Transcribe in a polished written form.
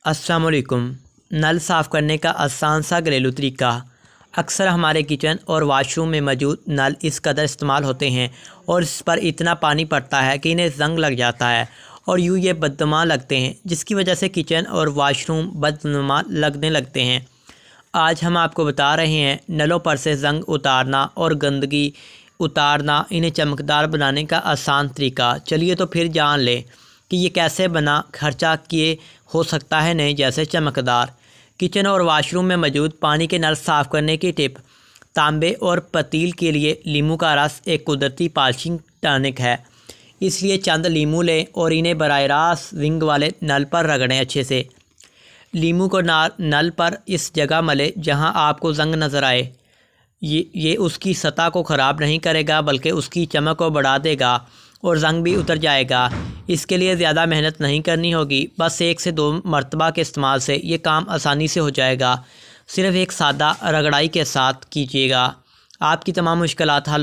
अस्सलाम वालेकुम। नल साफ़ करने का आसान सा घरेलू तरीका। अक्सर हमारे किचन और वाशरूम में मौजूद नल इस कदर इस्तेमाल होते हैं और इस पर इतना पानी पड़ता है कि इन्हें जंग लग जाता है और यूँ ये बदनुमा लगते हैं, जिसकी वजह से किचन और वाशरूम बदनुमा लगने लगते हैं। आज हम आपको बता रहे हैं नलों पर से जंग उतारना और गंदगी उतारना, इन्हें चमकदार बनाने का आसान तरीका। चलिए तो फिर जान लें कि ये कैसे बना खर्चा किए हो सकता है नए जैसे चमकदार। किचन और वाशरूम में मौजूद पानी के नल साफ़ करने की टिप। तांबे और पतील के लिए लीमू का रस एक कुदरती पॉलिशिंग टॉनिक है, इसलिए चंद लीमू लें और इन्हें बराह रास्त रिंग वाले नल पर रगड़ें। अच्छे से लीमू को नल पर इस जगह मलें जहां आपको जंग नज़र आए। ये उसकी सतह को ख़राब नहीं करेगा बल्कि उसकी चमक को बढ़ा देगा और जंग भी उतर जाएगा। इसके लिए ज़्यादा मेहनत नहीं करनी होगी, बस 1 से 2 मरतबा के इस्तेमाल से ये काम आसानी से हो जाएगा। सिर्फ़ एक सादा रगड़ाई के साथ कीजिएगा, आपकी तमाम मुश्किलात हल